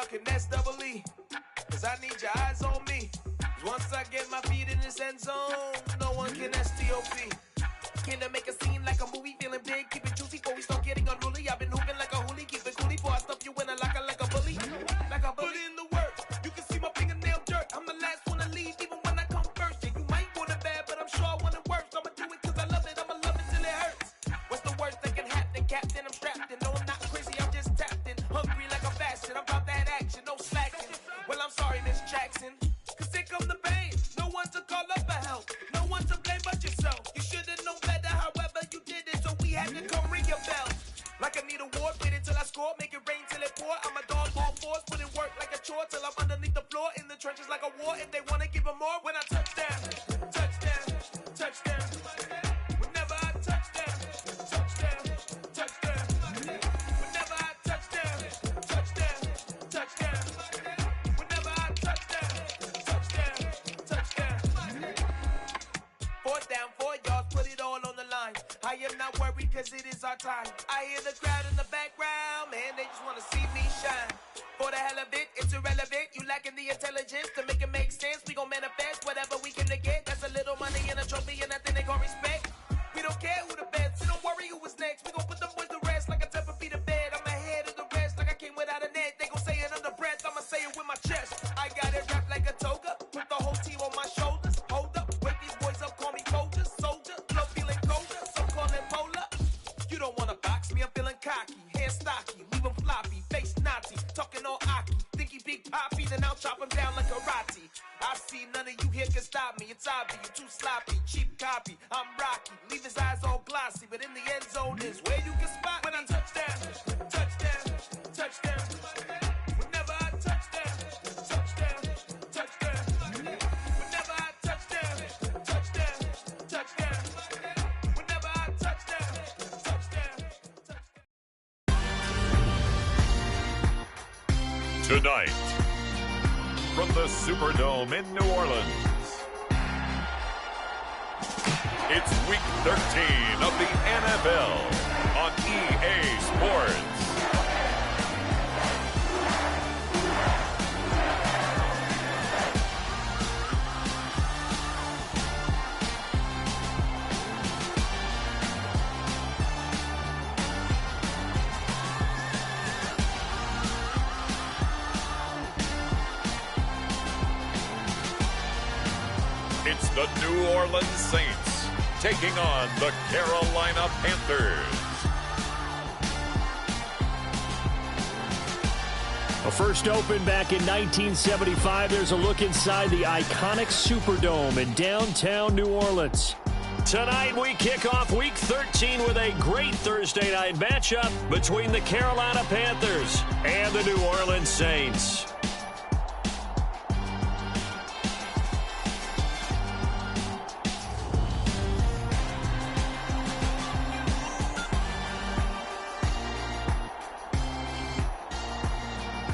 finesse double E. Cause I need your eyes on me. Once I get my feet in this end zone, no one can STOP. Can I make a scene like a movie, feeling big, keep it juicy before we start getting unruly. I've been hooping like a hoolie, keep it coolie before I stuff you in a locker like a bully. Like a bully in the work, you can see my fingernail dirt. I'm the last one to leave, even when I come first. Yeah, you might want it bad, but I'm sure I want it worse. I'ma do it cause I love it, I'ma love it till it hurts. What's the worst that can happen, Captain? I'm strapped in, no I'm not crazy, I'm just tapped in. Hungry like a fashion, I'm about that action, no slacking. Well, I'm sorry, Miss Jackson, cause here come the pain. No one to call up for help, no one to blame but yourself. You should've known better, however you did it, so we had to come ring your bell. Like I need a war, wait until I score, make it rain till it pour. I'm a dog, all fours, put in work like a chore till I'm underneath the floor, in the trenches like a war. If they wanna give them more, when I touch down, touchdown, touchdown. Whenever I touch down, touchdown, touchdown. Whenever I touch down, touchdown, touchdown. Whenever I touch down, touchdown, touchdown. 4th down, 4 yards, put it all on the line. I am not worried cause it is our time. I hear the crowd in the background, man, they just wanna see me shine. For the hell of it, it's irrelevant. You lacking the intelligence to make it make sense. We gon' manifest whatever we can to get. That's a little money and a trophy and nothing they call respect. We don't care who the best, so don't worry who was next. We gon' put them boys to rest like a 10 feet of bed. I'm ahead of the rest like I came without a net. They gon' say it under breath, I'ma say it with my chest. I got it wrapped like a toga, put the whole team on my shoulders. Hold up, wake these boys up, call me Folgers, soldier. Love feeling colder, some call it polar. You don't wanna box me, I'm feeling cocky. Hair stocky, leave 'em floppy, face Nazi. Talking all Aki, think he big poppy, then I'll chop him down like karate. I see none of you here can stop me. It's obvious, you too sloppy, cheap copy. I'm Rocky, leave his eyes all glossy, but in the end zone is where you can spot when I touchdown, touchdown, touchdown. Whenever I touchdown, touchdown, touchdown. Whenever I touchdown, touchdown, touchdown. Whenever I touchdown, touchdown, touchdown. Tonight, from the Superdome in New Orleans, it's Week 13 of the NFL on EA Sports. It's the New Orleans Saints taking on the Carolina Panthers. A first opened back in 1975. There's a look inside the iconic Superdome in downtown New Orleans. Tonight we kick off Week 13 with a great Thursday night matchup between the Carolina Panthers and the New Orleans Saints.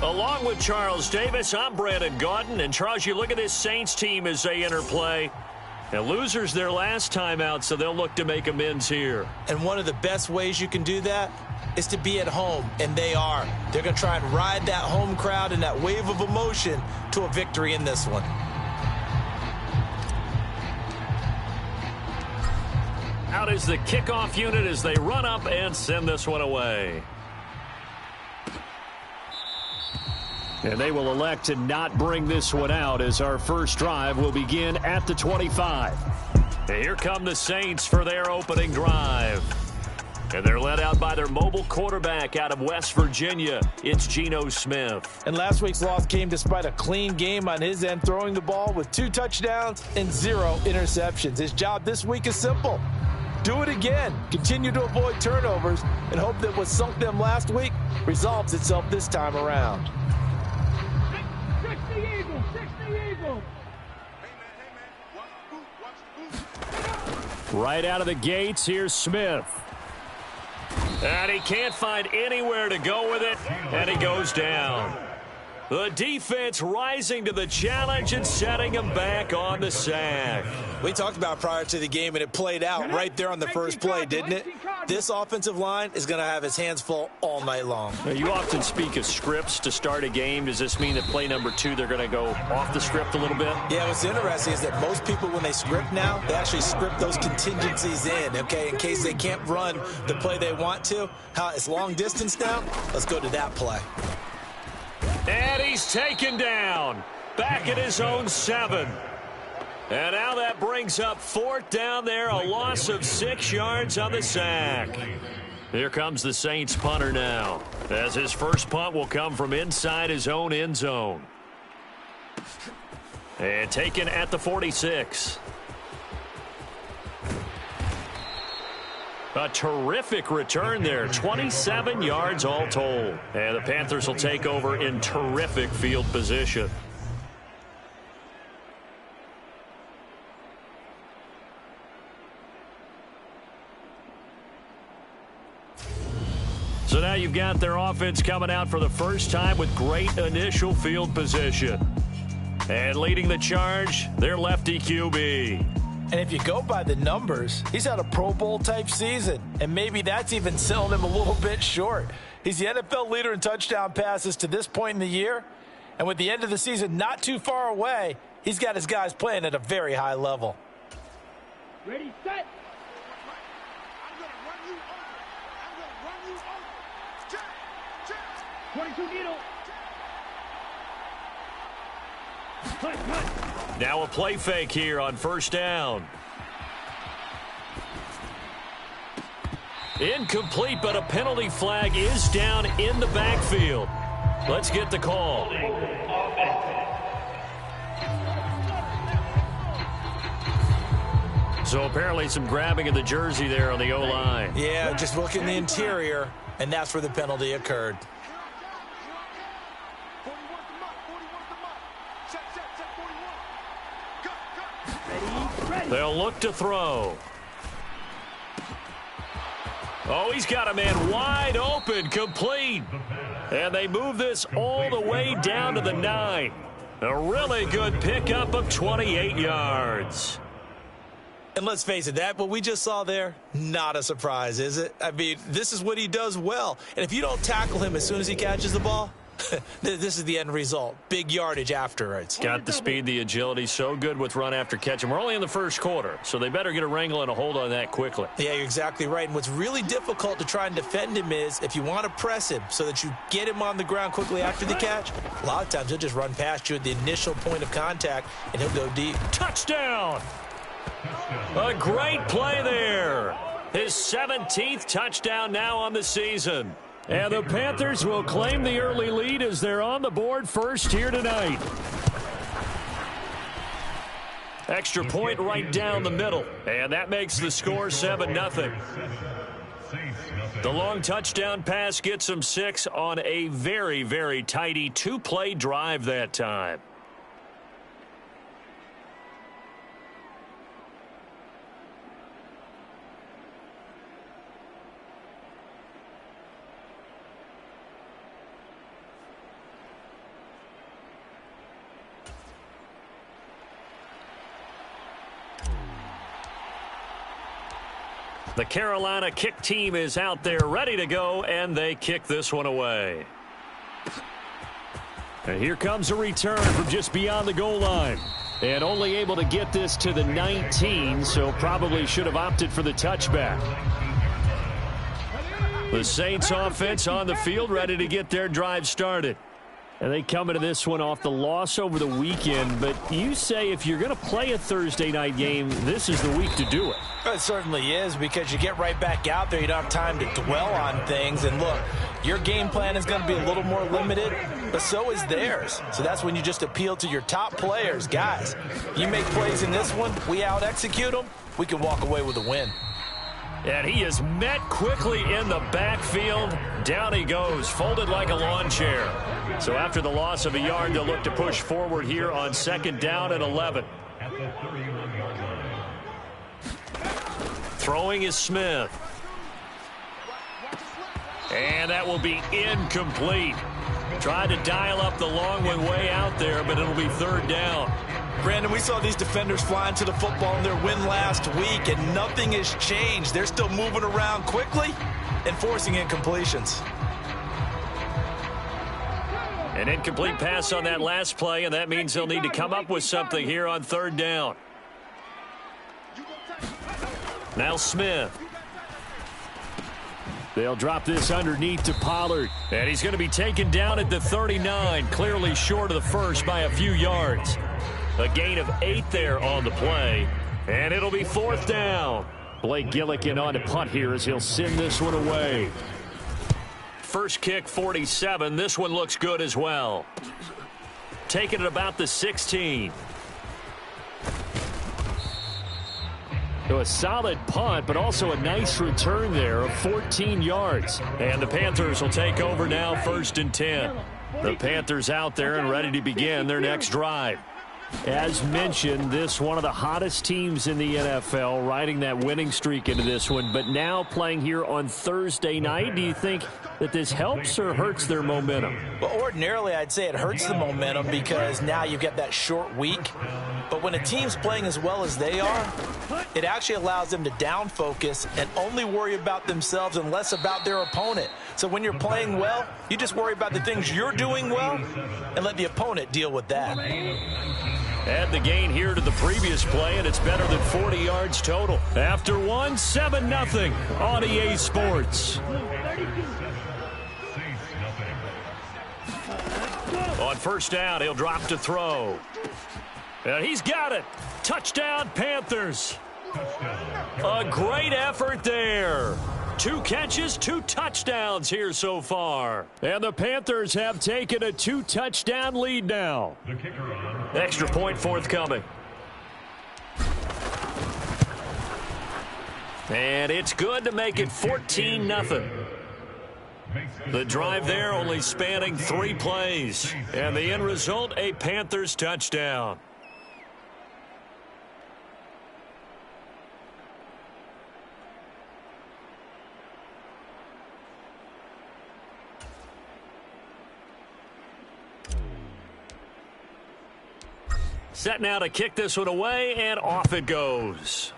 Along with Charles Davis, I'm Brandon Gaudin. And Charles, you look at this Saints team as they enter play. And losers their last time out, so they'll look to make amends here. And one of the best ways you can do that is to be at home, and they are. They're going to try and ride that home crowd and that wave of emotion to a victory in this one. Out is the kickoff unit as they run up and send this one away. And they will elect to not bring this one out as our first drive will begin at the 25. And here come the Saints for their opening drive. And they're led out by their mobile quarterback out of West Virginia. It's Geno Smith. And last week's loss came despite a clean game on his end, throwing the ball with 2 touchdowns and 0 interceptions. His job this week is simple. Do it again. Continue to avoid turnovers and hope that what sunk them last week resolves itself this time around. Right out of the gates, here's Smith. And he can't find anywhere to go with it, and he goes down. The defense rising to the challenge and setting him back on the sack. We talked about prior to the game, and it played out right there on the first play, didn't it? This offensive line is going to have his hands full all night long. Now, you often speak of scripts to start a game. Does this mean that play number 2, they're going to go off the script a little bit? Yeah, what's interesting is that most people, when they script now, they actually script those contingencies in, okay, in case they can't run the play they want to. It's long distance now. Let's go to that play. And he's taken down. Back at his own 7. And now that brings up 4th down there, a loss of 6 yards on the sack. Here comes the Saints punter now, as his first punt will come from inside his own end zone. And taken at the 46. A terrific return there, 27 yards all told. And the Panthers will take over in terrific field position. So now you've got their offense coming out for the first time with great initial field position. And leading the charge, their lefty QB. And if you go by the numbers, he's had a Pro Bowl-type season, and maybe that's even selling him a little bit short. He's the NFL leader in touchdown passes to this point in the year, and with the end of the season not too far away, he's got his guys playing at a very high level. Ready, set. 22 needle. Now a play fake here on first down. Incomplete, but a penalty flag is down in the backfield. Let's get the call. So apparently some grabbing of the jersey there on the O-line. Yeah, just look in the interior, and that's where the penalty occurred. They'll look to throw. Oh, he's got a man wide open, complete. And they move this all the way down to the 9. A really good pickup of 28 yards. And let's face it, what we just saw there, not a surprise, is it? I mean, this is what he does well. And if you don't tackle him as soon as he catches the ball, this is the end result. Big yardage afterwards. Got the speed, the agility, so good with run after catch. And we're only in the first quarter, so they better get a wrangle and a hold on that quickly. Yeah, you're exactly right. And what's really difficult to try and defend him is if you want to press him so that you get him on the ground quickly after the catch, a lot of times he'll just run past you at the initial point of contact, and he'll go deep. Touchdown! A great play there. His 17th touchdown now on the season. And the Panthers will claim the early lead as they're on the board first here tonight. Extra point right down the middle. And that makes the score 7-0. The long touchdown pass gets them 6 on a very, very tidy 2-play drive that time. The Carolina kick team is out there ready to go, and they kick this one away. And here comes a return from just beyond the goal line. And only able to get this to the 19, so probably should have opted for the touchback. The Saints offense on the field ready to get their drive started. And they come into this one off the loss over the weekend. But you say if you're going to play a Thursday night game, this is the week to do it. It certainly is, because you get right back out there. You don't have time to dwell on things. And look, your game plan is going to be a little more limited, but so is theirs. So that's when you just appeal to your top players. Guys, you make plays in this one, we out-execute them, we can walk away with a win. And he is met quickly in the backfield. Down he goes, folded like a lawn chair. So after the loss of a yard, they'll look to push forward here on 2nd down and 11. Throwing is Smith. And that will be incomplete. Tried to dial up the long one way out there, but it'll be third down. Brandon, we saw these defenders flying to the football in their win last week, and nothing has changed. They're still moving around quickly and forcing incompletions. An incomplete pass on that last play, and that means they'll need to come up with something here on third down. Now Smith. They'll drop this underneath to Pollard. And he's going to be taken down at the 39, clearly short of the first by a few yards. A gain of 8 there on the play. And it'll be fourth down. Blake Gillikin on to punt here as he'll send this one away. First kick, 47. This one looks good as well. Taking it about the 16. So a solid punt, but also a nice return there of 14 yards. And the Panthers will take over now, 1st and 10. The Panthers out there and ready to begin their next drive. As mentioned, this one of the hottest teams in the NFL, riding that winning streak into this one, but now playing here on Thursday night. Do you think that this helps or hurts their momentum? Well, ordinarily, I'd say it hurts the momentum because now you've got that short week. But when a team's playing as well as they are, it actually allows them to down focus and only worry about themselves and less about their opponent. So when you're playing well, you just worry about the things you're doing well and let the opponent deal with that. Add the gain here to the previous play, and it's better than 40 yards total. After one, 7-0 on EA Sports. On first down, he'll drop to throw. And he's got it. Touchdown, Panthers. A great effort there. 2 catches, 2 touchdowns here so far. And the Panthers have taken a 2-touchdown lead now. Extra point forthcoming. And it's good to make it 14-0. The drive there only spanning 3 plays. And the end result, a Panthers touchdown. Set now to kick this one away, and off it goes.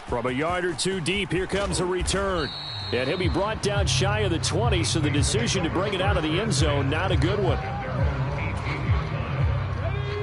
From a yard or 2 deep, here comes a return. And he'll be brought down shy of the 20, so the decision to bring it out of the end zone, not a good one.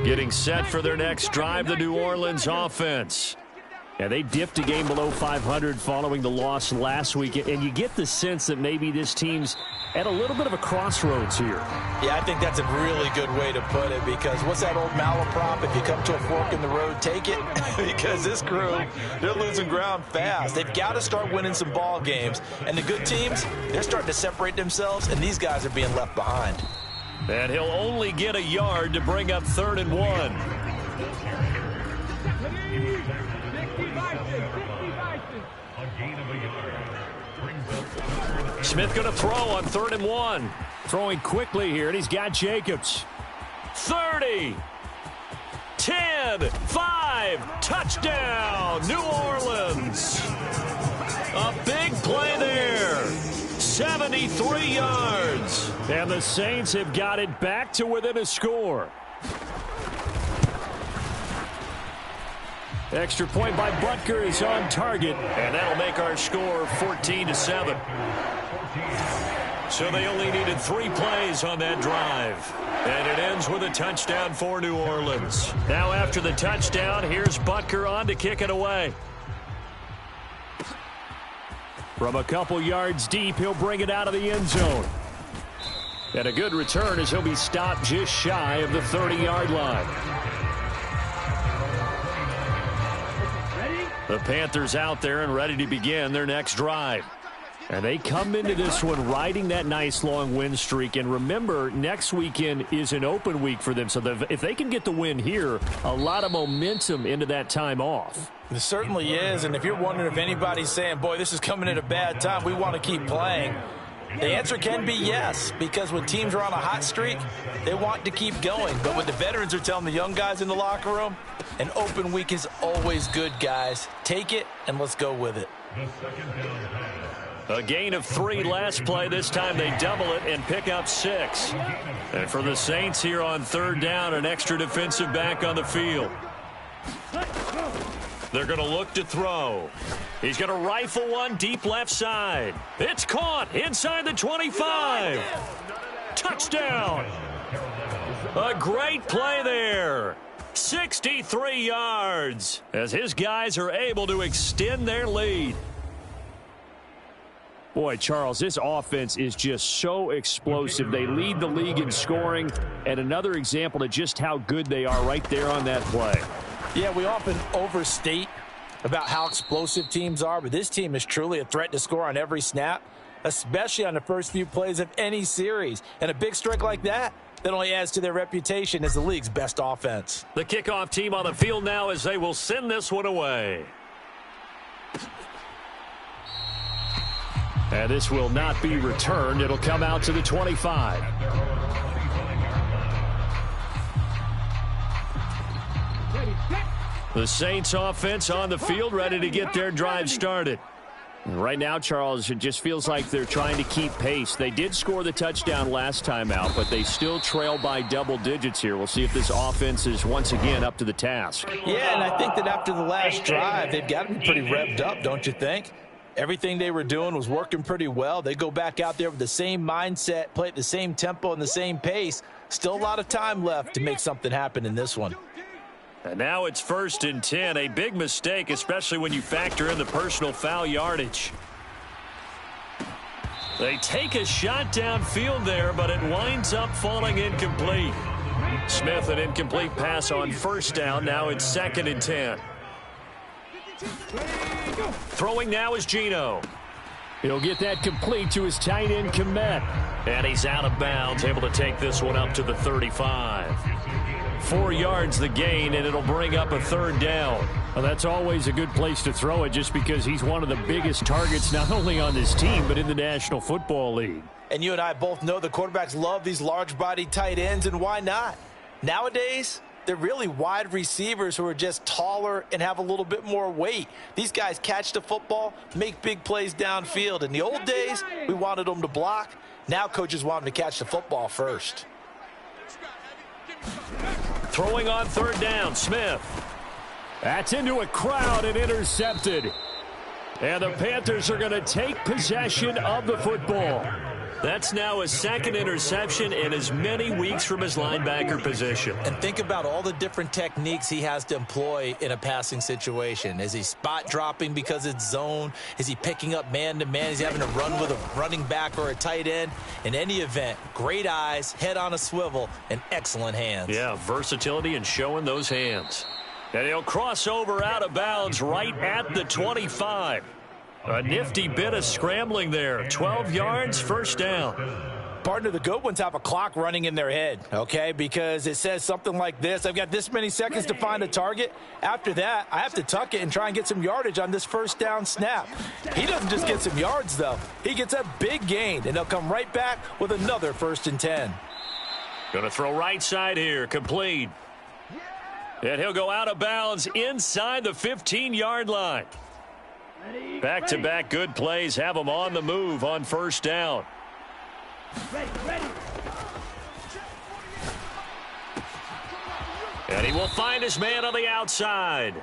Getting set for their next drive, the New Orleans offense. And they dipped a game below 500 following the loss last week. And you get the sense that maybe this team's at a little bit of a crossroads here. Yeah, I think that's a really good way to put it, because what's that old malaprop? If you come to a fork in the road, take it. Because this crew, they're losing ground fast. They've got to start winning some ball games. And the good teams, they're starting to separate themselves, and these guys are being left behind. And he'll only get a yard to bring up 3rd and 1. Smith going to throw on 3rd and 1. Throwing quickly here, and he's got Jacobs. 30, 10, 5, touchdown, New Orleans. A big play there. 73 yards. And the Saints have got it back to within a score. Extra point by Butker is on target, and that'll make our score 14-7. So they only needed 3 plays on that drive. And it ends with a touchdown for New Orleans. Now after the touchdown, here's Butker on to kick it away. From a couple yards deep, he'll bring it out of the end zone. And a good return as he'll be stopped just shy of the 30-yard line. The Panthers out there and ready to begin their next drive. And they come into this one riding that nice long win streak. And remember, next weekend is an open week for them. So if they can get the win here, a lot of momentum into that time off. It certainly is. And if you're wondering if anybody's saying, boy, this is coming at a bad time, we want to keep playing, the answer can be yes, because when teams are on a hot streak, they want to keep going. But what the veterans are telling the young guys in the locker room, an open week is always good, guys. Take it, and let's go with it. A gain of 3 last play. This time they double it and pick up 6. And for the Saints here on 3rd down, an extra defensive back on the field. They're going to look to throw. He's going to rifle one deep left side. It's caught inside the 25. Touchdown. A great play there. 63 yards as his guys are able to extend their lead. Boy, Charles, this offense is just so explosive. They lead the league in scoring, and another example of just how good they are right there on that play. Yeah, we often overstate about how explosive teams are, but this team is truly a threat to score on every snap, especially on the first few plays of any series. And a big strike like that only adds to their reputation as the league's best offense. The kickoff team on the field now as they will send this one away. And this will not be returned. It'll come out to the 25. The Saints offense on the field ready to get their drive started. Right now, Charles, it just feels like they're trying to keep pace. They did score the touchdown last time out, but they still trail by double digits here. We'll see if this offense is once again up to the task. Yeah, and I think that after the last drive, they've got to be pretty revved up, don't you think? Everything they were doing was working pretty well. They go back out there with the same mindset, play at the same tempo and the same pace. Still a lot of time left to make something happen in this one. And now it's 1st and 10. A big mistake, especially when you factor in the personal foul yardage. They take a shot downfield there, but it winds up falling incomplete. Smith, an incomplete pass on 1st down. Now it's 2nd and 10. Throwing now is Geno. He'll get that complete to his tight end, Komet. And he's out of bounds, able to take this one up to the 35. 4 yards the gain, and it'll bring up a 3rd down. Well, that's always a good place to throw it just because he's one of the biggest targets not only on this team but in the National Football League. And you and I both know the quarterbacks love these large-bodied tight ends, and why not? Nowadays, they're really wide receivers who are just taller and have a little bit more weight. These guys catch the football, make big plays downfield. In the old days, we wanted them to block. Now coaches want them to catch the football first. Throwing on 3rd down, Smith. That's into a crowd and intercepted. And the Panthers are going to take possession of the football. That's now his 2nd interception in as many weeks from his linebacker position. And think about all the different techniques he has to employ in a passing situation. Is he spot dropping because it's zone? Is he picking up man-to-man? Is he having to run with a running back or a tight end? In any event, great eyes, head on a swivel, and excellent hands. Yeah, versatility and showing those hands. And he'll cross over out of bounds right at the 25. A nifty bit of scrambling there. 12 yards, 1st down. Partner, the good ones have a clock running in their head, okay? Because it says something like this. I've got this many seconds to find a target. After that, I have to tuck it and try and get some yardage on this 1st down snap. He doesn't just get some yards, though. He gets a big gain, and they'll come right back with another 1st and 10. Going to throw right side here, complete. And he'll go out of bounds inside the 15-yard line. Back-to-back good plays have him on the move on 1st down. And he will find his man on the outside.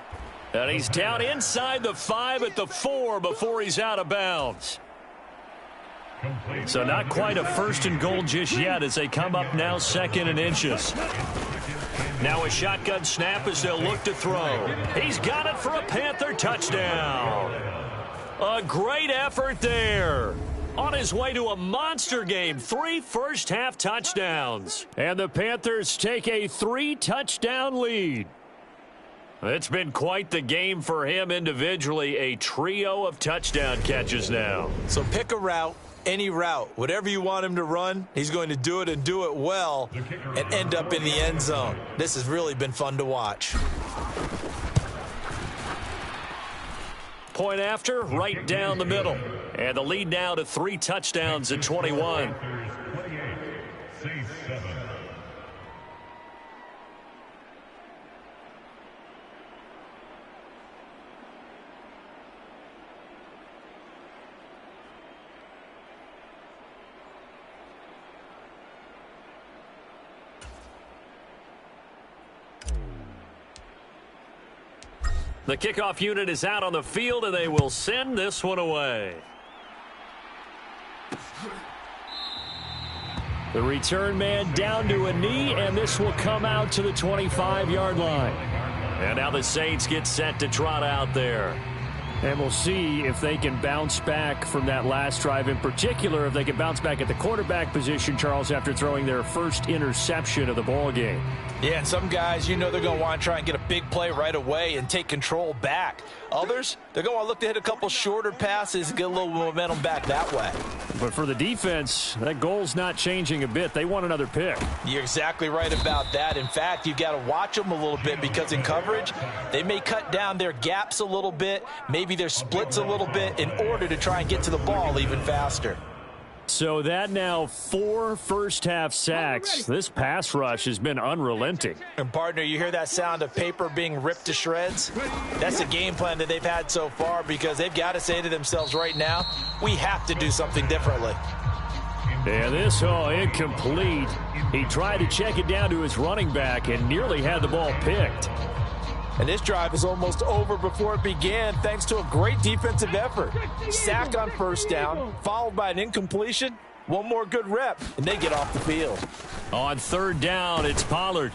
And he's down inside the 5 at the 4 before he's out of bounds. So not quite a 1st and goal just yet as they come up now 2nd and inches. Now a shotgun snap as they'll look to throw. He's got it for a Panther touchdown. A great effort there. On his way to a monster game, 3 first-half touchdowns. And the Panthers take a 3-touchdown lead. It's been quite the game for him individually. A trio of touchdown catches now. So pick a route, any route. Whatever you want him to run, he's going to do it and do it well and end up in the end zone. This has really been fun to watch. Point after, right down the middle. And the lead now to 3 touchdowns at 21. The kickoff unit is out on the field, and they will send this one away. The return man down to a knee, and this will come out to the 25-yard line. And now the Saints get set to trot out there. And we'll see if they can bounce back from that last drive, in particular if they can bounce back at the quarterback position, Charles, after throwing their first interception of the ball game. Yeah, and some guys, they're going to want to try and get a big play right away and take control back. Others, they're going to want to look to hit a couple shorter passes and get a little momentum back that way. But for the defense, that goal's not changing a bit. They want another pick. You're exactly right about that. In fact, you've got to watch them a little bit because in coverage, they may cut down their gaps a little bit, maybe their splits a little bit in order to try and get to the ball even faster. So that now 4 first-half sacks. This pass rush has been unrelenting. And, partner, you hear that sound of paper being ripped to shreds? That's the game plan that they've had so far because they've got to say to themselves right now, we have to do something differently. And this, incomplete. He tried to check it down to his running back and nearly had the ball picked. And this drive is almost over before it began thanks to a great defensive effort. Sack on first down, followed by an incompletion. One more good rep, and they get off the field. On third down, it's Pollard.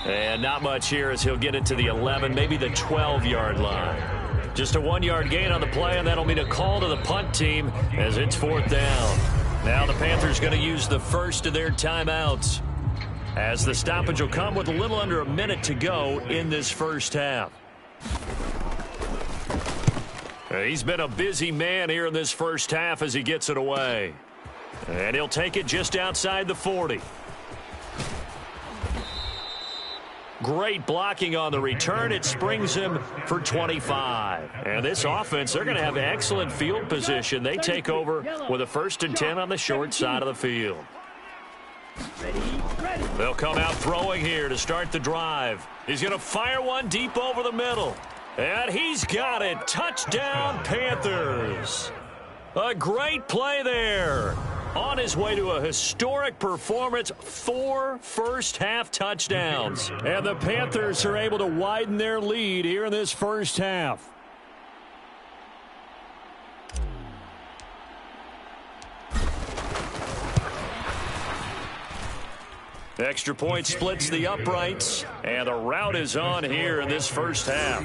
And not much here as he'll get it to the 11, maybe the 12-yard line. Just a 1-yard gain on the play, and that'll mean a call to the punt team as it's fourth down. Now the Panthers going to use the first of their timeouts, as the stoppage will come with a little under a minute to go in this first half. He's been a busy man here in this first half as he gets it away. And he'll take it just outside the 40. Great blocking on the return. It springs him for 25. And this offense, they're going to have excellent field position. They take over with a 1st and 10 on the short side of the field. They'll come out throwing here to start the drive. He's going to fire one deep over the middle. And he's got it. Touchdown, Panthers. A great play there. On his way to a historic performance, 4 first-half touchdowns. And the Panthers are able to widen their lead here in this first half. Extra point splits the uprights, and the route is on here in this first half.